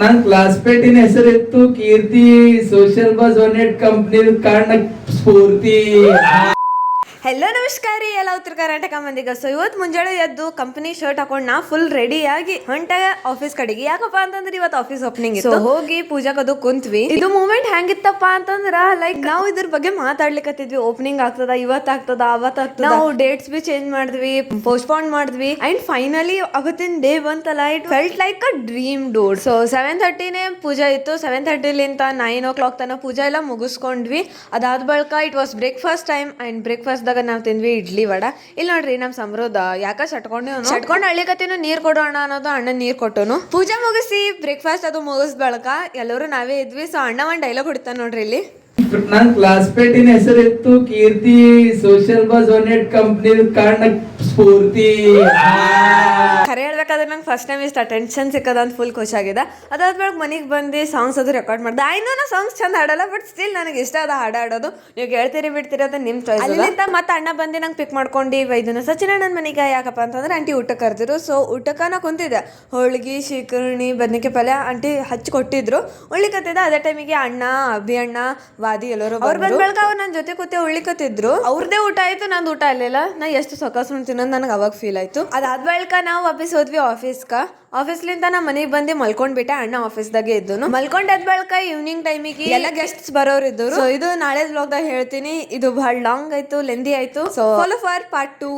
ನನ್ನ ಕ್ಲಾಸ್ಮೇಟಿನ ಹೆಸರಿತ್ತು ಕೀರ್ತಿ. Social bus ಒನೆಟ್ company ಕಾರಣ ಸ್ಫೂರ್ತಿ. Hello ನಮಸ್ಕಾರ ರೀ ಎಲ್ಲ ಉತ್ತರ ಕರ್ನಾಟಕ ಮಂದಿಗೆ. ಸೊ ಇವತ್ತು ಮುಂಜಾನೆ ಎದ್ದು ಕಂಪನಿ ಶರ್ಟ್ ಹಾಕೊಂಡು ನಾ ಫುಲ್ ರೆಡಿ ಆಗಿ ಹೊಂಟ ಆಫೀಸ್ ಕಡೆಗೆ. ಯಾಕಪ್ಪ ಅಂತಂದ್ರೆ ಇವತ್ತು ಆಫೀಸ್ ಓಪನಿಂಗ್ ಇತ್ತು. ಹೋಗಿ ಪೂಜಾಕದು ಕುಂತ್ವಿ. ಇದು ಮೂಮೆಂಟ್ ಹೆಂಗಿತ್ತಪ್ಪ ಅಂತಂದ್ರ ಲೈಕ್ ನಾವು ಇದ್ರ ಬಗ್ಗೆ ಮಾತಾಡ್ಲಿಕ್ಕತ್ತಿದ್ವಿ. ಓಪನಿಂಗ್ ಆಗ್ತದ, ಇವತ್ತು ಆಗ್ತದ, ಅವತ್ತು ಆಗ್ತದ. ನಾವು ಡೇಟ್ಸ್ ಬಿ ಚೇಂಜ್ ಮಾಡಿದ್ವಿ, ಪೋಸ್ಟ್ಪೋನ್ ಮಾಡಿದ್ವಿ ಅಂಡ್ ಫೈನಲಿ ಅವತ್ತಿನ ಡೇ ಬಂತಲ್ಲ, it felt like a dream dude. So 7:30ನೇ ಪೂಜಾ ಇತ್ತು. 7:30ಲಿಂತ 9 o'clock ತನಕ ಪೂಜಾ ಎಲ್ಲ ಮುಗಿಸ್ಕೊಂಡ್ವಿ. ಅದಾದ ಬಳಿಕ it was breakfast time and breakfast ನಾವು ತಿಂದ್ವಿ ಇಡ್ಲಿ ವಡ. ಇಲ್ಲಿ ನೋಡ್ರಿ ನಮ್ ಸಮೃದ್ಧ ಯಾಕ ಸಟ್ಕೊಂಡು ಹಳ್ಳಿಕತ್ತಿನ ನೀರ್ ಕೊಡೋಣ ಅನ್ನೋದು ಅಣ್ಣ ನೀರ್ ಕೊಟ್ಟನು. ಪೂಜಾ ಮುಗಿಸಿ ಬ್ರೇಕ್ಫಾಸ್ಟ್ ಅದು ಮುಗಿಸ್ ಬಳಕ ಎಲ್ಲರೂ ನಾವೇ ಇದ್ವಿ. ಸೊ ಅಣ್ಣ ಒಂದ್ ಡೈಲಾಗ್ ಹೊಡಿತಾನ ನೋಡ್ರಿ ಇಲ್ಲಿ. ನನ್ನ ಕ್ಲಾಸ್ಮೇಟಿನ ಹೆಸರಿತ್ತು ಕೀರ್ತಿ. ಸೋಷಿಯಲ್ ಬಸ್ ಒನೆಟ್ ಕಂಪ್ನಿ ಕಾರಣ ಸ್ಫೂರ್ತಿ. ಖರೆ ಹೇಳ್ಬೇಕಾದ್ರೆ ನಂಗೆ ಫಸ್ಟ್ ಟೈಮ್ ಇಷ್ಟ ಅಟೆನ್ಷನ್ ಸಿಕ್ಕದ ಅಂತ ಫುಲ್ ಖುಷಿ ಆಗಿದೆ. ಅದಾದ್ಮೇಲೆ ಮನೆಗೆ ಬಂದು ಸಾಂಗ್ಸ್ ಅದು ರೆಕಾರ್ಡ್ ಮಾಡಿದೆ. ಐನೋ ನಾ ಸಾಂಗ್ಸ್ ಚಂದ ಹಾಡಲ್ಲ, ಬಟ್ ಸ್ಟಿಲ್ ನನಗೆ ಇಷ್ಟ ಅದ ಹಾಡೋದು. ನೀವು ಕೇಳ್ತೀರಿ ಬಿಡ್ತೀರಿ ಅದು ನಿಮ್ಮ ಚಾಯ್ಸ್. ಅಲ್ಲಿಂದ ಮತ್ತೆ ಅಣ್ಣ ಬಂದು ನಂಗೆ ಪಿಕ್ ಮಾಡ್ಕೊಂಡು ಇದನ್ನ ಸಚಿನ ನನ್ನ ಮನೆಗೆ. ಯಾಕಪ್ಪ ಅಂತಂದ್ರೆ ಆಂಟಿ ಊಟಕ್ಕೆ ಕರೆದಿರು. ಸೊ ಊಟಕ್ಕೆ ನಾ ಕುಂತಿದ್ದೆ. ಹೋಳಿಗೆ, ಶೀಕರ್ಣಿ, ಬದನೆಕಾಯಿ ಪಲ್ಯ ಆಂಟಿ ಹಚ್ಚಿ ಕೊಟ್ಟಿದ್ರು. ಉಳ್ಳಿಕತ್ತಿದ್ದ ಅದೇ ಟೈಮಿಗೆ ಅಣ್ಣ, ಅಭಿ ಅಣ್ಣ, ವಾದಿ ಎಲ್ಲರೂ ಅವ್ರು ಬಂದ ಬಳಿಕ ಅವ್ರು ನನ್ನ ಜೊತೆ ಕೂತೆ ಉಳ್ಳಿಕತ್ತಿದ್ರು. ಅವ್ರದೇ ಊಟ ಆಯ್ತು, ನಂದು ಊಟ ಅಲ್ಲಿಲ್ಲ. ನಾ ಎಷ್ಟು ಸೊಕಾಸು ತಿನ್ನೋದು ನನಗೆ ಅವಾಗ ಫೀಲ್ ಆಯ್ತು. ಅದಾದ ಬಳಿಕ ನಾವು ವಾಪಸ್ ಹೋದ್ವಿ ಆಫೀಸ್ಲಿಂದ ನಾ ಮನೆಗೆ ಬಂದು ಮಲ್ಕೊಂಡ್ಬಿಟ್ಟೆ. ಅಣ್ಣ ಆಫೀಸ್ದಾಗೆ ಇದ್ದು ಮಲ್ಕೊಂಡ್ ಅದ್ ಬಳಿಕ ಈವ್ನಿಂಗ್ ಟೈಮಿಗೆ ಎಲ್ಲ ಗೆಸ್ಟ್ಸ್ ಬರೋರು ಇದ್ರು. ಸೊ ಇದು ನಾಳೆ ವ್ಲಾಗ್ದಾಗ ಹೇಳ್ತೀನಿ. ಇದು ಬಹಳ ಲಾಂಗ್ ಆಯ್ತು, ಲೆಂದಿ ಆಯ್ತು. So follow for part 2.